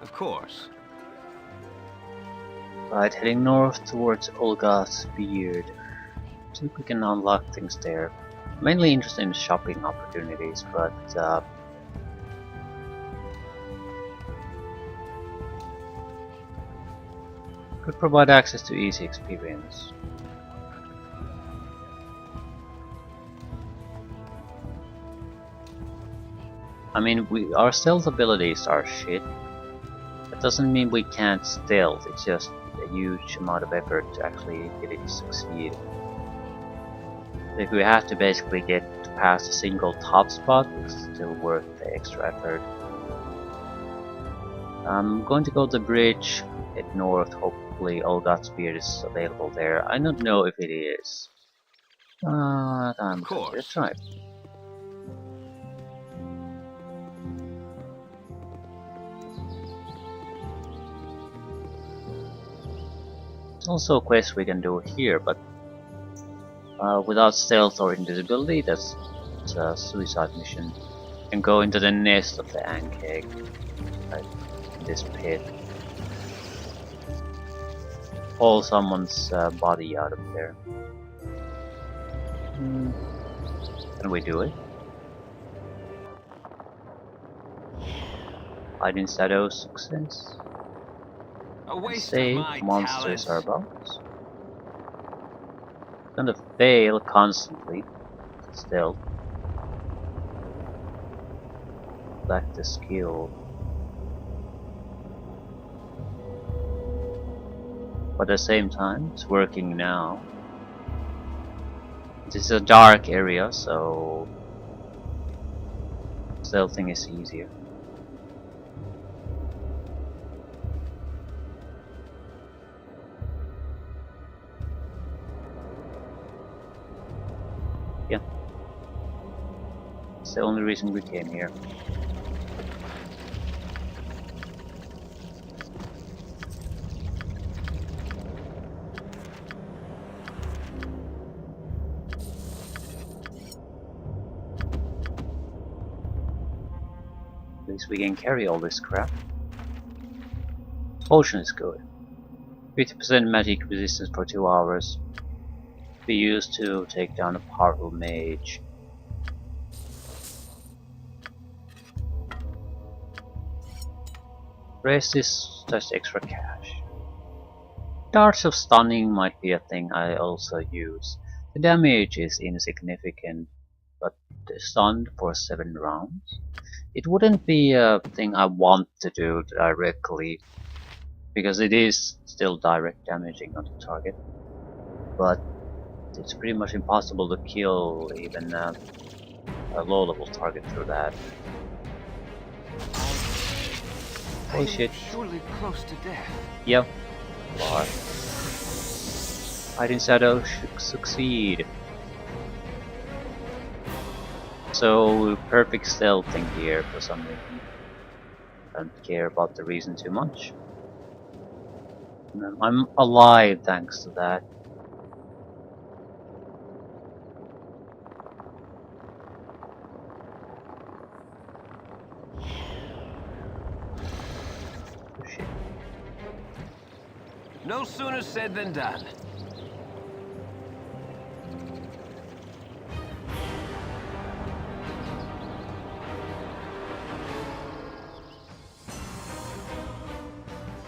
Of course. Right, heading north towards Olga's Beard. See if we can unlock things there. Mainly interested in shopping opportunities, but could provide access to easy experience. I mean, our stealth abilities are shit. That doesn't mean we can't stealth, it's just a huge amount of effort to actually get it to succeed. If we have to basically get past a single top spot, it's still worth the extra effort. I'm going to go to the bridge, head north, hopefully Olga's Beard is available there. I don't know if it is. I'm going to try. There's also a quest we can do here, but without stealth or invisibility, that's a suicide mission. You can go into the nest of the Ankeg, right in this pit. Pull someone's body out of there. Can we do it? Hide in shadows, success. A waste Save, of my monsters talents. are about. Gonna fail constantly. Still. Lack the skill. But at the same time, it's working now. This is a dark area, so stealthing is easier. Yeah. It's the only reason we came here. At least we can carry all this crap. Potion is good. 50% magic resistance for 2 hours. Be used to take down a powerful mage. Rest is just extra cash. Darts of stunning might be a thing I also use. The damage is insignificant, but stunned for 7 rounds? It wouldn't be a thing I want to do directly, because it is still direct damaging on the target. But it's pretty much impossible to kill even a low level target through that. Oh shit. Surely close to death. Yep. Bar. Hide in shadow should succeed. So perfect stealthing here for some reason. Don't care about the reason too much. I'm alive thanks to that. Oh shit. No sooner said than done.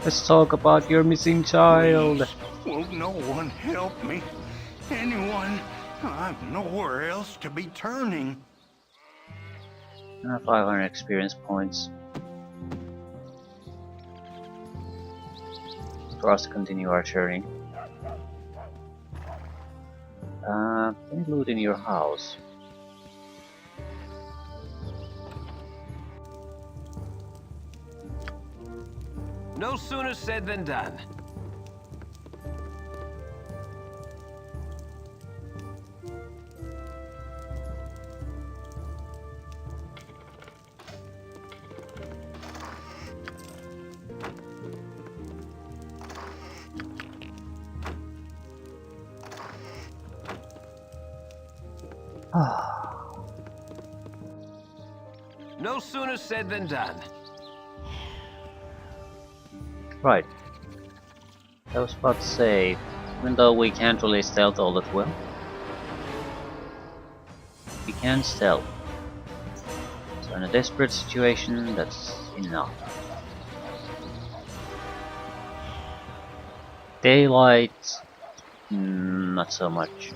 Let's talk about your missing child. Please, will no one help me? Anyone? I've nowhere else to be turning. 500 experience points. For us to continue our journey. Any loot in your house? No sooner said than done. No sooner said than done. Right. I was about to say, even though we can't really stealth all that well, we can stealth. So in a desperate situation, that's enough. Daylight, not so much.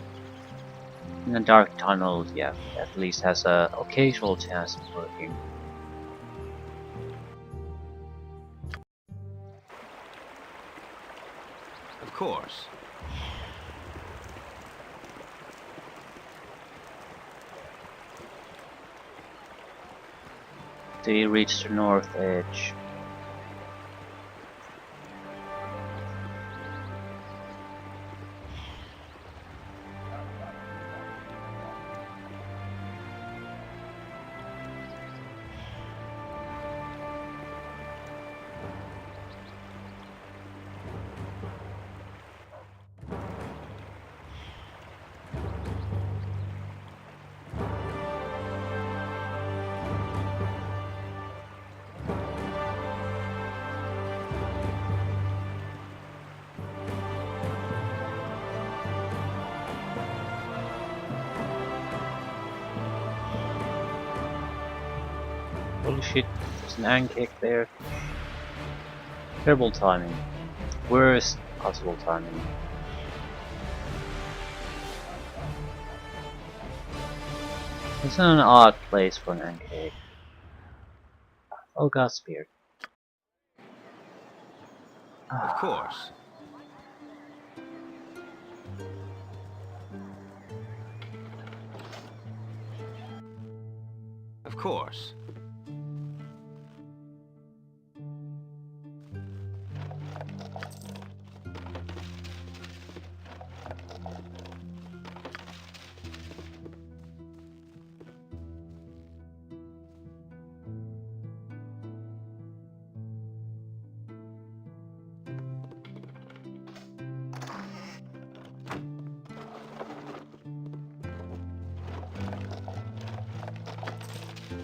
In a dark tunnel, yeah, at least has a occasional chance of working. Of course. They reach the north edge. Holy shit, there's an pancake there. Terrible timing. Worst possible timing. It's an odd place for an pancake. Oh god, spear. Of course. Of course.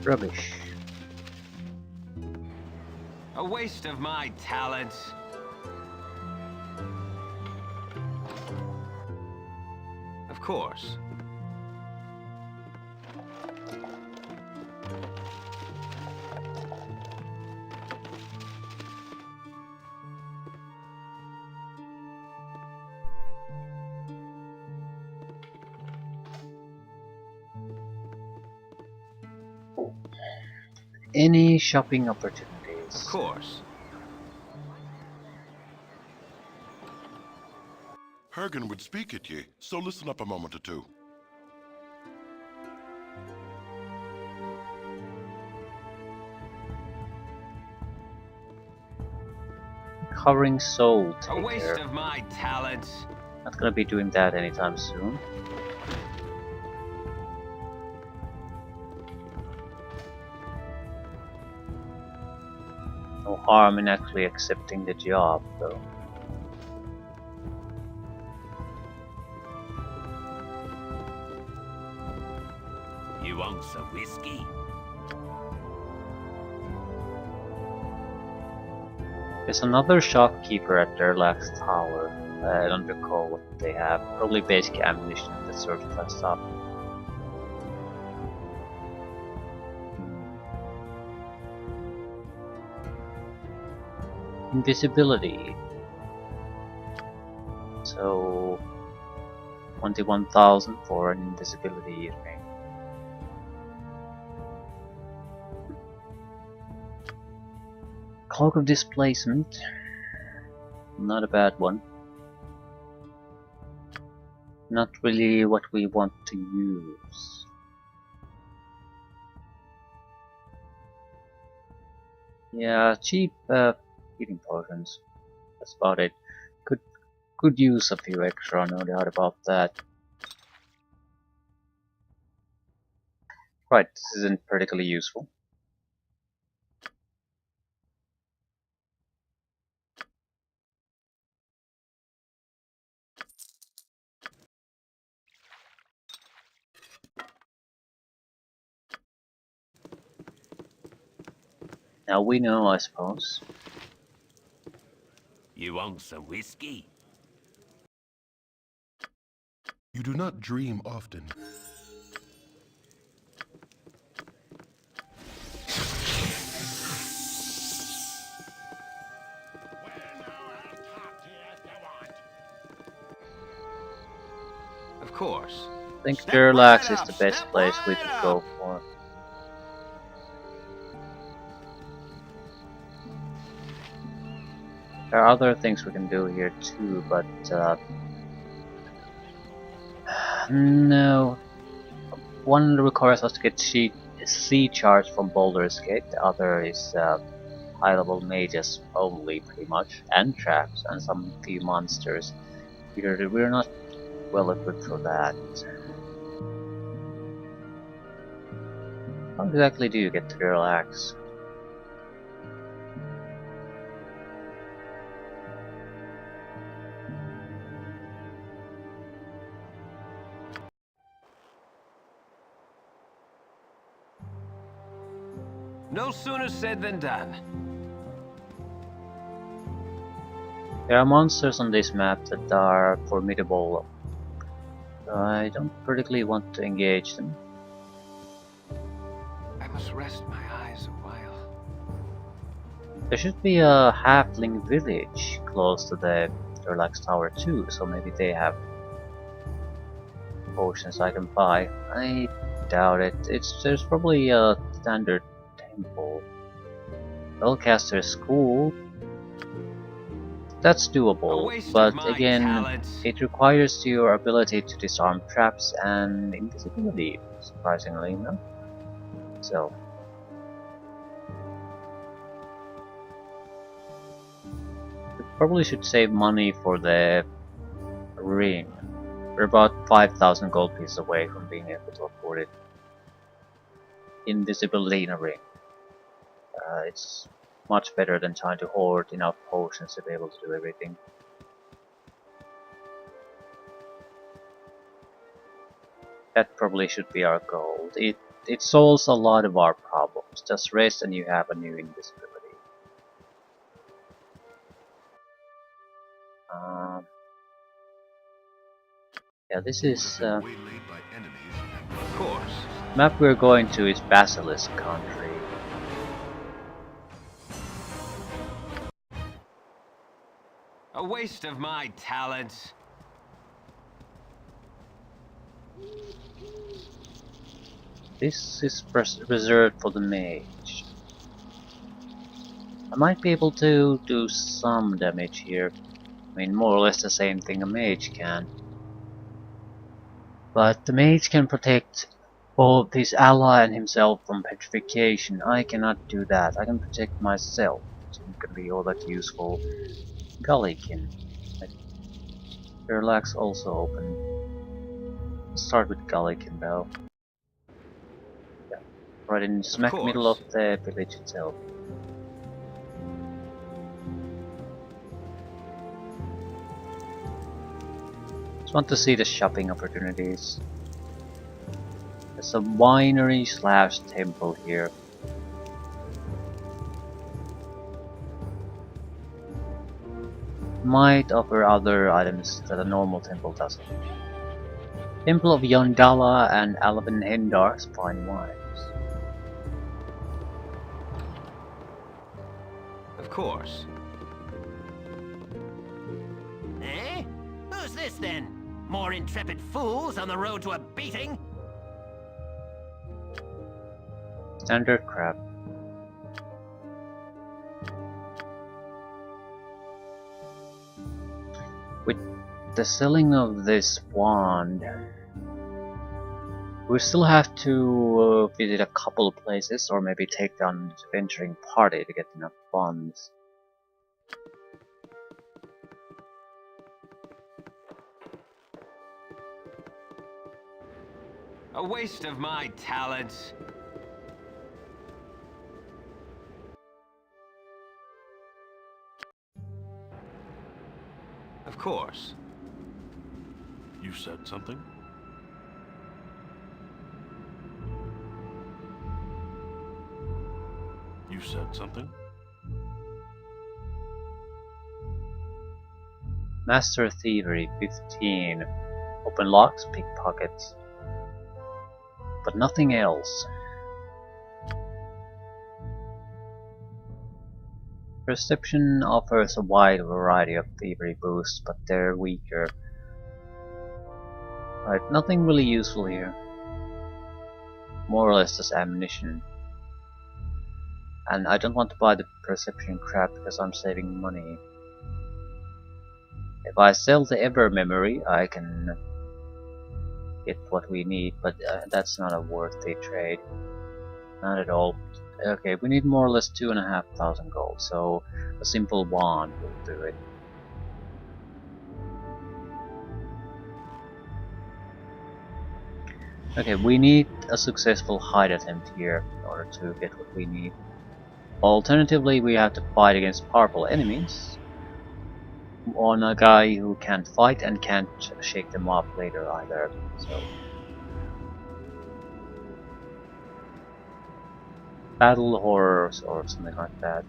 Rubbish. A waste of my talents. Of course. Any shopping Of opportunities? course. Hergen would speak at ye, so listen up a moment or two. Covering soul A waste taker. of my talents. Not gonna be doing that anytime soon. No harm in actually accepting the job, though. You want some whiskey? There's another shopkeeper at their last tower. I don't recall what they have. Probably basic ammunition, that sort of stuff. Invisibility. So 21,000 for an invisibility ring. Cloak of displacement. Not a bad one. Not really what we want to use. Yeah, cheap healing potions. That's about it. Could use a few extra, no doubt about that. Right, this isn't particularly useful. Now we know, I suppose. You want some whiskey? You do not dream often. Of course. I think Step Durlax right is up, the best step place we right could up. go for. There are other things we can do here too, but no. One requires us to get sea charge from Baldur's Gate, the other is high level mages only pretty much, and traps, and some few monsters. We're not well equipped for that. How exactly do you get to relax? No sooner said than done. There are monsters on this map that are formidable. I don't particularly want to engage them. I must rest my eyes a while. There should be a halfling village close to the Relax Tower too, so maybe they have potions I can buy. I doubt it. There's probably a standard temple. Spellcaster School. That's A doable, waste of but my again, talents. it requires your ability to disarm traps and invisibility, surprisingly enough. So, we probably should save money for the ring. We're about 5,000 gold pieces away from being able to afford it. Invisibility in a ring. It's much better than trying to hoard enough potions to be able to do everything. That probably should be our goal. It solves a lot of our problems. Just rest and you have a new invisibility. Yeah, this You would is have been waylaid by enemies and Of course. map we're going to is Basilisk Country. A waste of my talents. This is reserved for the mage. I might be able to do some damage here. I mean, more or less the same thing a mage can. But the mage can protect both his ally and himself from petrification. I cannot do that. I can protect myself, which isn't gonna be all that useful. Gullikin. Relax also open. Let's start with Gullikin though. Yeah. Right in smack middle of course. the village itself. Just want to see the shopping opportunities. There's a winery slash temple here. Might offer other items that a normal temple doesn't. Temple of Yondala and Alvin Hendar's fine wines. Of course. Eh? Who's this then? More intrepid fools on the road to a beating? Standard crap. With the selling of this wand, we still have to visit a couple of places or maybe take down an adventuring party to get enough funds. A waste of my talents. Of course. you said something? You said something? Master Thievery 15. Open locks, pickpockets. But nothing else. Perception offers a wide variety of thievery boosts, but they're weaker. Right, nothing really useful here. More or less just ammunition. And I don't want to buy the perception crap because I'm saving money. If I sell the Ever Memory, I can get what we need, but that's not a worthy trade. Not at all. Okay, we need more or less 2,500 gold, so a simple wand will do it. Okay, we need a successful hide attempt here in order to get what we need. Alternatively, we have to fight against powerful enemies on a guy who can't fight and can't shake them off later either. So, battle horrors or something like that.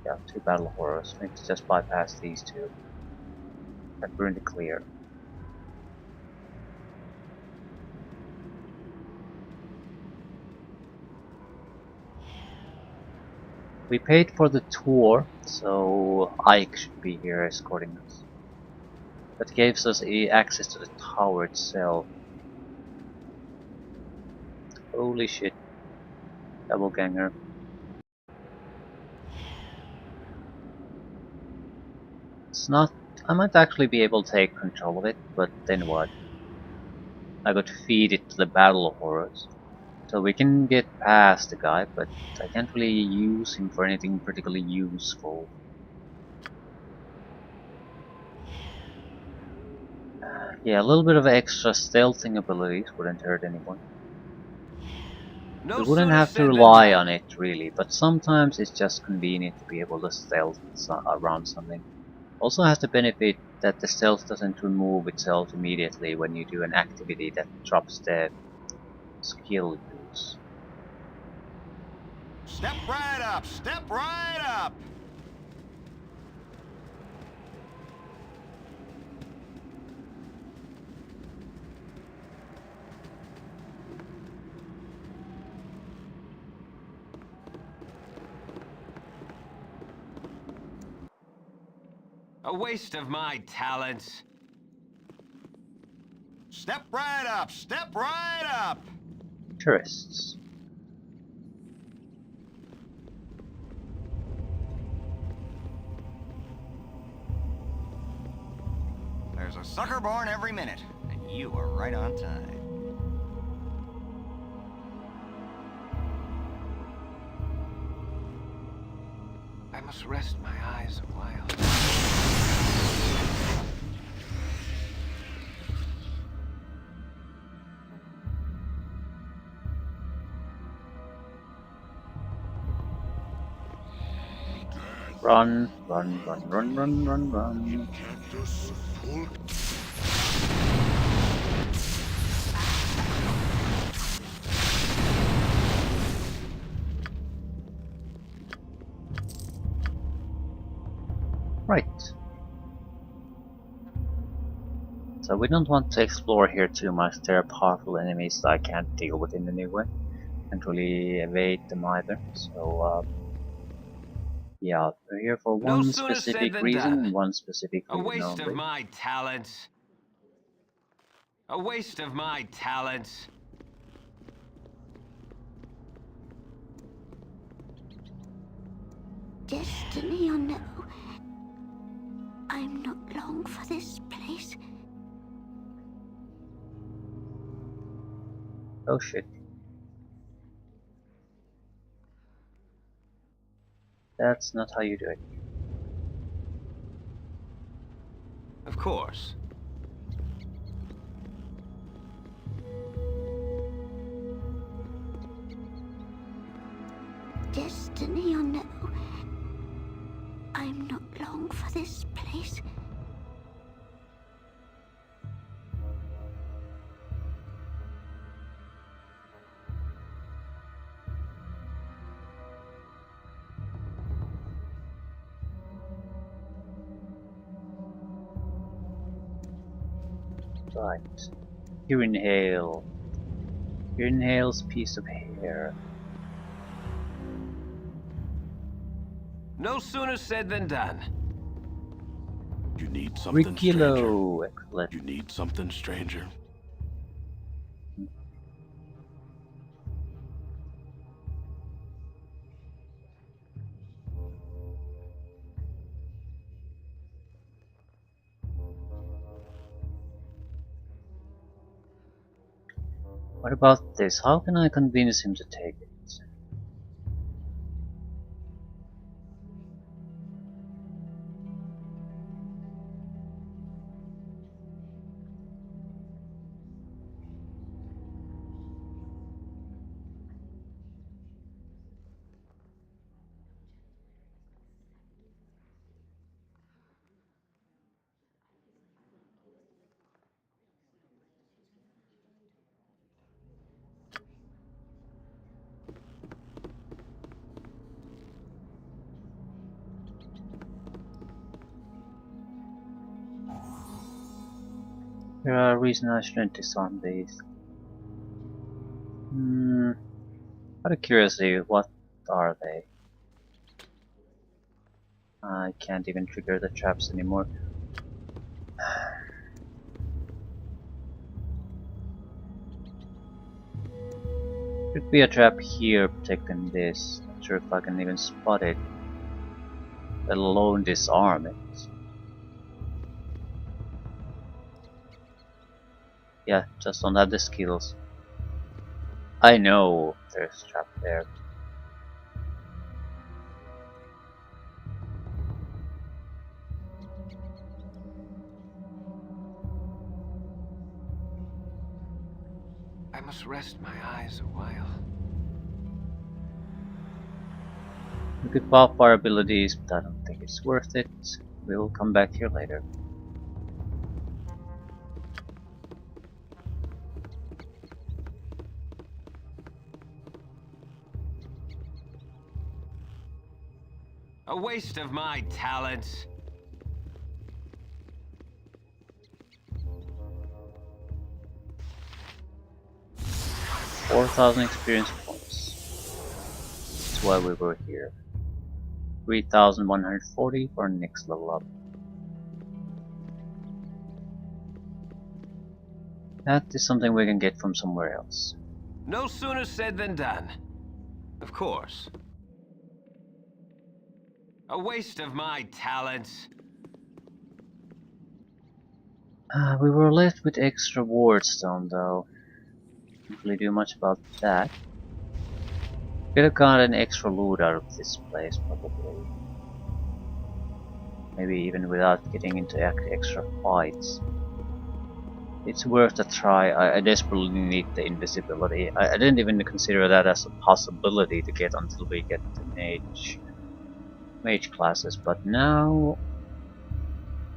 Yeah, 2 battle horrors. We need to just bypass these 2. That we're in the clear. We paid for the tour, so Ike should be here escorting us. That gives us access to the tower itself. Holy shit. Double ganger. It's not... I might actually be able to take control of it, but then what? I got to feed it to the battle horrors. So we can get past the guy, but I can't really use him for anything particularly useful. Yeah, a little bit of extra stealthing abilities wouldn't hurt anyone. No We wouldn't sooner have to said than rely done. on it really, but sometimes it's just convenient to be able to stealth around something. Also has the benefit that the stealth doesn't remove itself immediately when you do an activity that drops the skill use. Step right up, step right up. A waste of my talents. Step right up, step right up. Tourists. There's a sucker born every minute, and you are right on time. I must rest my eyes a while. Run, run, run, run, run, run, run. Cactus, pull. Right. So we don't want to explore here too much. There are powerful enemies that I can't deal with in any way. Can't really evade them either. So yeah, we're here for No one sooner said specific than reason done. and one specific A reason waste of only. my talents. A waste of my talents. Destiny or no, I'm not long for this place. Oh shit. That's not how you do it. Of course. Destiny or no, I'm not long for this place. Right. You inhale. You inhales piece of hair. No sooner said than done. You need something, stranger. Rikilo. Excellent. You need something, stranger. What about this? How can I convince him to take it? There are reasons I shouldn't disarm these. Out of curiosity, what are they? I can't even trigger the traps anymore. Should be a trap here protecting this. Not sure if I can even spot it, let alone disarm it. Yeah, just don't have the skills. I know there's a trap there. I must rest my eyes a while. We could pop our abilities, but I don't think it's worth it. We'll come back here later. A waste of my talents. $4,000 experience points. That's why we were here. 3,140 for next level up. That is something we can get from somewhere else. No sooner said than done. Of course. A waste of my talents. We were left with extra wardstone though. Can't really do much about that. Could have gotten extra loot out of this place probably. Maybe even without getting into extra fights. It's worth a try. I desperately need the invisibility. I didn't even consider that as a possibility to get until we get the mage classes, but now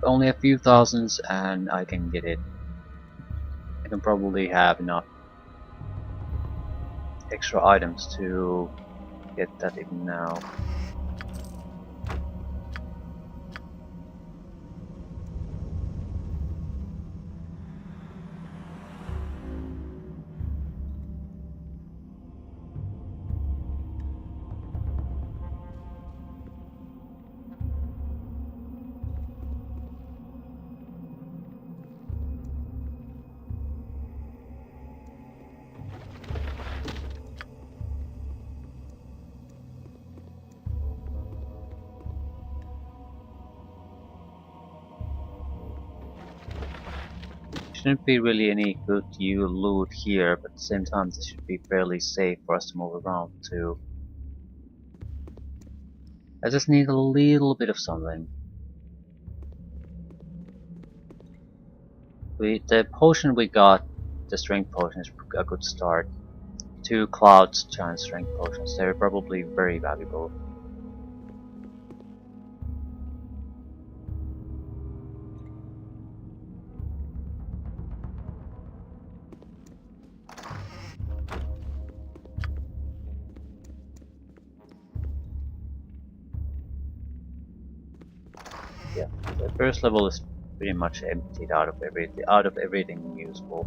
only a few thousands and I can get it. I can probably have enough extra items to get that even now. Shouldn't be really any good loot here, but at the same time this should be fairly safe for us to move around too. I just need a little bit of something. The potion we got, the strength potion, is a good start. 2 clouds giant strength potions, they're probably very valuable. Yeah, the first level is pretty much emptied out of everything useful.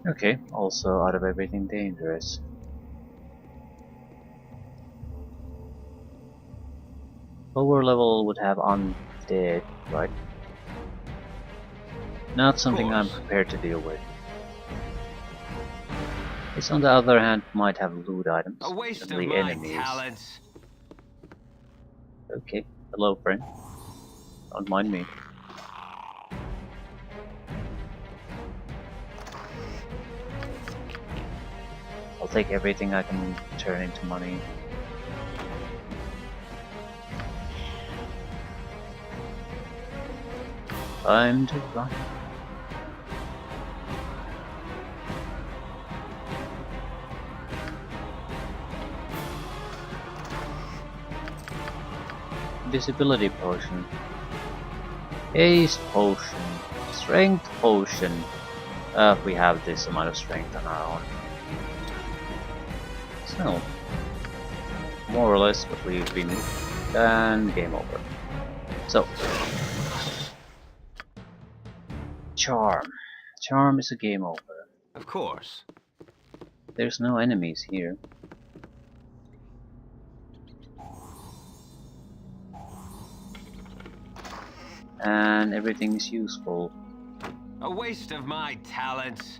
Okay, also out of everything dangerous. Lower level would have undead, right? Not something I'm prepared to deal with. This, on the other hand, might have loot items. A waste of friendly my enemies. talents. Okay, hello friend. Don't mind me. I'll take everything I can turn into money. Time to run. Invisibility potion. Haste potion. Strength potion. We have this amount of strength on our own. So, more or less what we've been, and game over. So, charm. Charm is a game over. Of course. There's no enemies here. And everything is useful. A waste of my talents.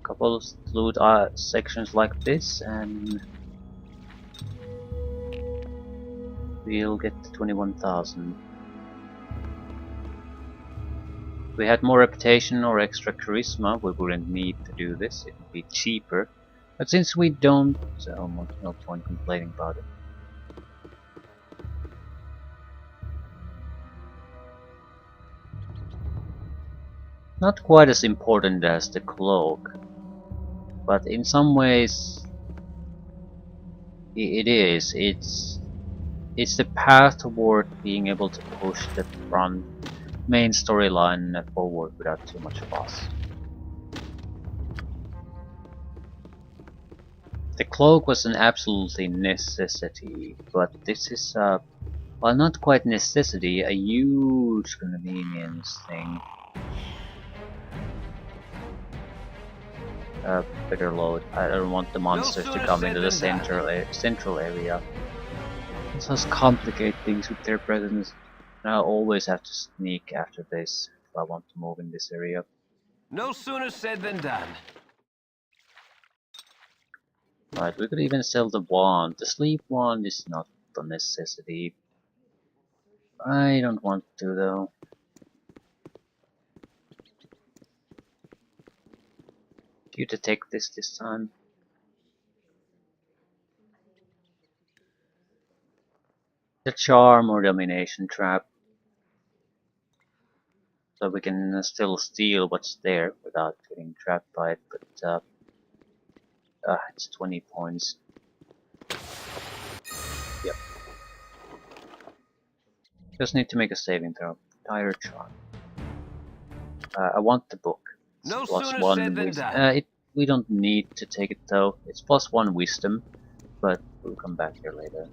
Couple of loot sections like this, and we'll get to 21,000. If we had more reputation or extra charisma, we wouldn't need to do this. It would be cheaper. But since we don't, no point complaining about it. Not quite as important as the cloak, but in some ways it is. It's the path toward being able to push the main storyline forward without too much fuss. The cloak was an absolutely necessity, but this is well, not quite necessity, a huge convenience thing. Better load. I don't want the monsters to come into the central area. This does complicate things with their presence. And I'll always have to sneak after this if I want to move in this area. No sooner said than done. Right, we could even sell the wand. The sleep wand is not a necessity. I don't want to though. You detect this time. The charm or domination trap. So we can still steal what's there without getting trapped by it, but it's 20 points. Yep. Just need to make a saving throw. Dire charm. I want the book. It's No plus sooner one said than wisdom. done. We don't need to take it though. It's plus one wisdom, but we'll come back here later.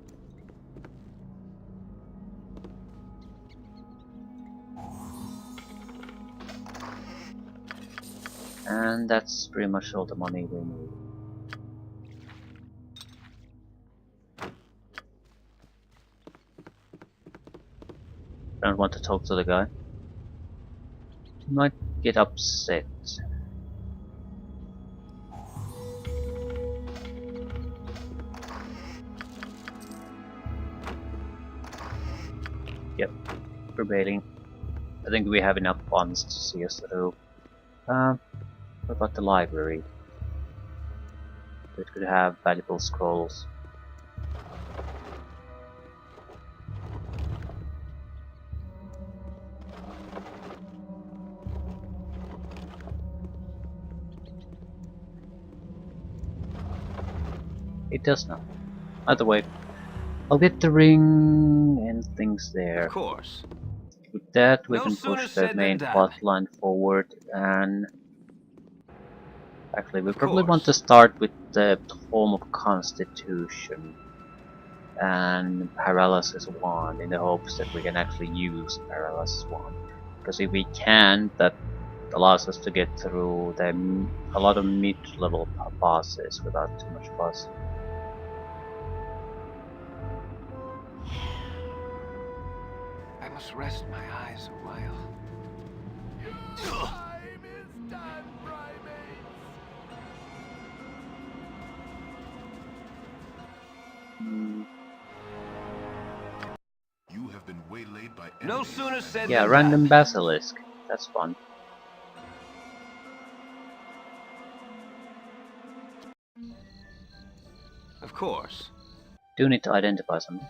And that's pretty much all the money we need. I don't want to talk to the guy. He might get upset. Yep, prevailing. I think we have enough funds to see us through. What about the library? It could have valuable scrolls. it does not. Either way, I'll get the ring and things there. Of course. With that, we No can sooner push the said than main done. plot line forward, and actually we Of probably want to course. start with the Form of Constitution and Paralysis 1 in the hopes that we can actually use Paralysis 1. Because if we can, that allows us to get through a lot of mid-level bosses without too much fuss. I must rest my eyes a while. You have been waylaid by No enemies sooner and said Yeah, than random done. basilisk. That's fun. Of course. Do need to identify something.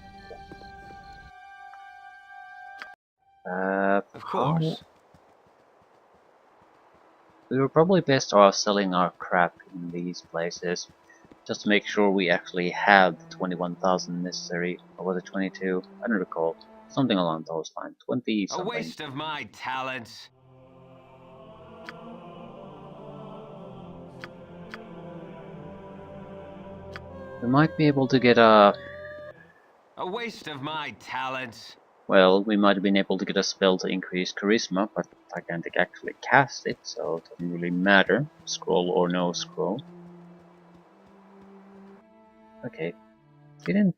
Of course. We were probably best off selling our crap in these places, just to make sure we actually have the 21,000 necessary, or was it 22? I don't recall. Something along those lines. 20 A something. waste of my talents. We might be able to get a... A waste of my talents. Well, we might have been able to get a spell to increase charisma, but I can't actually cast it, so it doesn't really matter. Scroll or no scroll. Okay. Didn't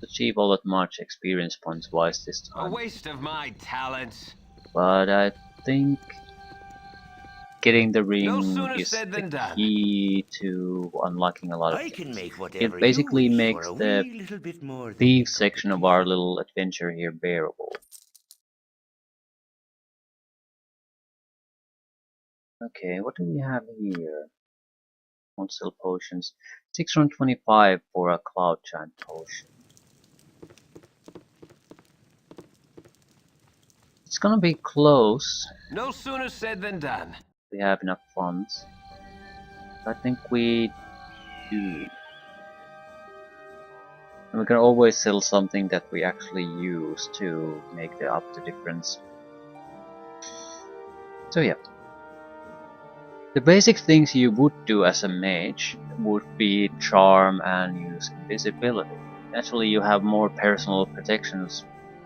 achieve all that much experience points wise this A time. waste of my talents. But I think getting the ring No sooner is said the than done. key to unlocking a lot of I things. can make It whatever basically you wish makes for a the wee little bit more than thief a cup section of tea. our little adventure here bearable. Okay, what do we have here? Won't sell potions. 625 for a cloud giant potion. It's gonna be close. No sooner said than done. We have enough funds. I think we do. And we can always sell something that we actually use to make up the difference. So yeah. The basic things you would do as a mage would be charm and use invisibility. Naturally you have more personal protection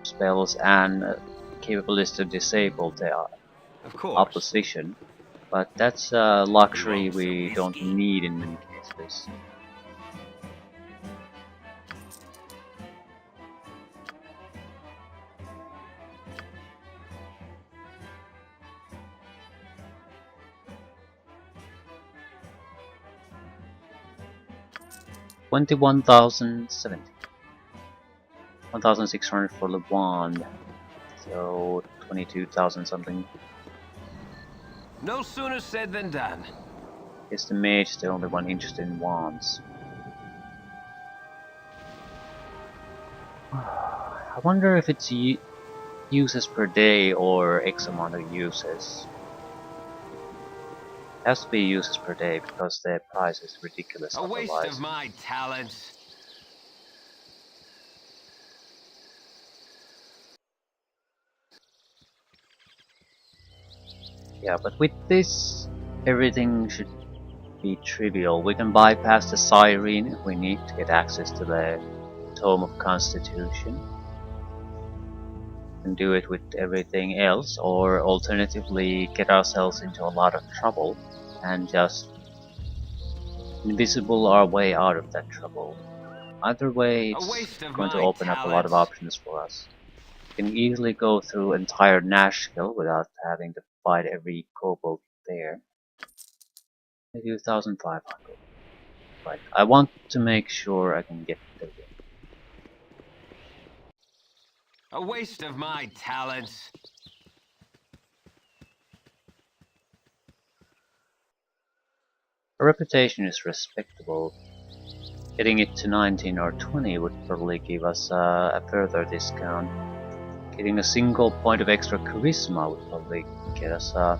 spells and capabilities to disable the Of course. opposition, but that's a luxury You want some we don't whiskey? need in many cases. $21,070. 1,600 for the wand, so 22,000 something. No sooner said than done. Guess the mage is the only one interested in wands. I wonder if it's uses per day or X amount of uses. It has to be uses per day because the price is ridiculous A waste otherwise. of my talents. Yeah, but with this, everything should be trivial. We can bypass the siren if we need to get access to the Tome of Constitution. And do it with everything else, or alternatively get ourselves into a lot of trouble and just invisible our way out of that trouble. Either way, A it's waste of going to my open up a lot of talents. options for us. We can easily go through entire Nashville without having to fight every kobold there. Maybe 1,500. Right, I want to make sure I can get the ring. A waste of my talents. Our reputation is respectable. Getting it to 19 or 20 would probably give us a further discount. Getting a single point of extra charisma would probably get us a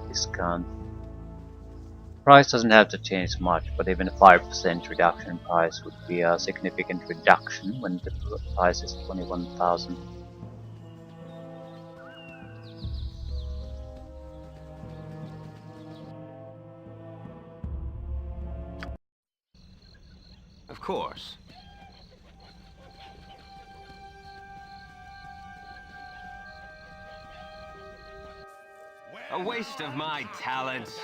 discount. Price doesn't have to change much, but even a 5% reduction in price would be a significant reduction when the price is 21,000. Of course. A waste of my talents.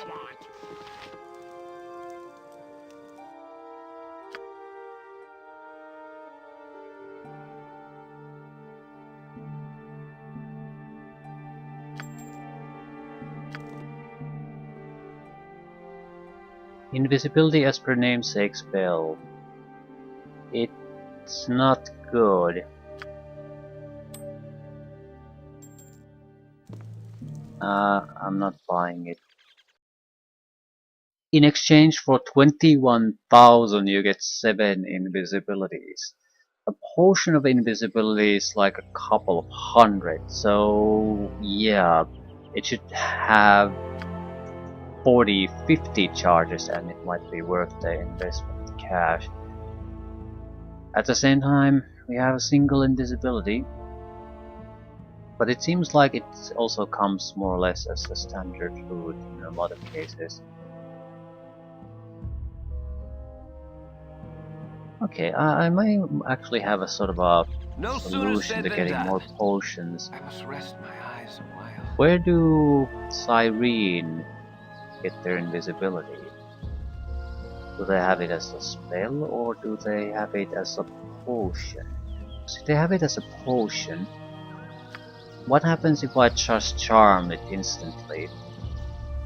Invisibility as per namesake spell. It's not good. I'm not buying it. In exchange for 21,000 you get 7 invisibilities. A potion of invisibility is like a couple of hundred, so yeah, it should have 40-50 charges and it might be worth the investment cash. At the same time, we have a single invisibility, but it seems like it also comes more or less as a standard food in a lot of cases. Okay, I may actually have a sort of a No sooner solution said to than getting done. more potions. I must rest my eyes a while. Where do Cyrene get their invisibility? Do they have it as a spell or do they have it as a potion? So if they have it as a potion, what happens if I just charm it instantly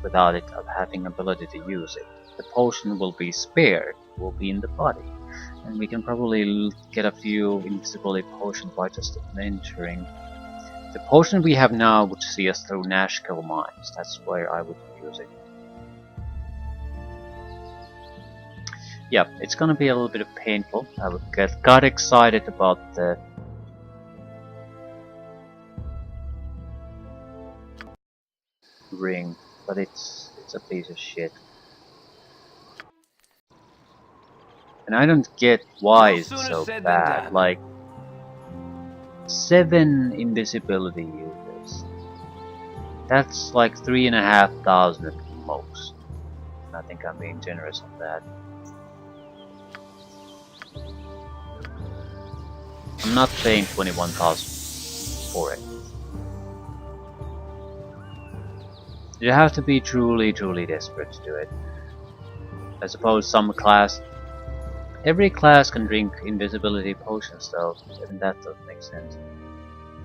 without it having ability to use it? The potion will be spared, will be in the body, and we can probably get a few invisibility potions by just entering. The potion we have now would see us through Nashkel mines, that's where I would use it. Yeah, it's gonna be a little bit painful. I got excited about the ring, but it's a piece of shit. And I don't get why it's so bad. Like 7 invisibility users. That's like 3,500 at most. I think I'm being generous on that. I'm not paying 21,000 for it. You have to be truly desperate to do it. I suppose some class... Every class can drink invisibility potions though, and that doesn't make sense.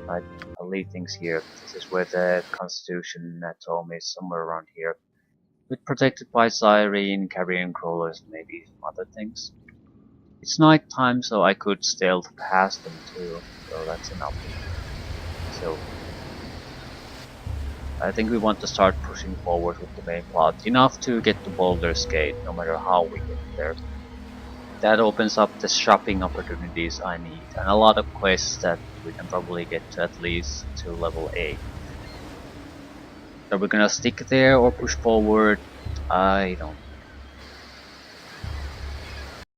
I'll leave things here. This is where the Constitution Tome is, somewhere around here. With protected by Cyrene, carrion crawlers, maybe some other things. It's night time, so I could stealth past them too, so that's enough. So I think we want to start pushing forward with the main plot, enough to get to Baldur's Gate, no matter how we get there. That opens up the shopping opportunities I need, and a lot of quests that we can probably get to at least to level 8. Are we gonna stick there or push forward? I don't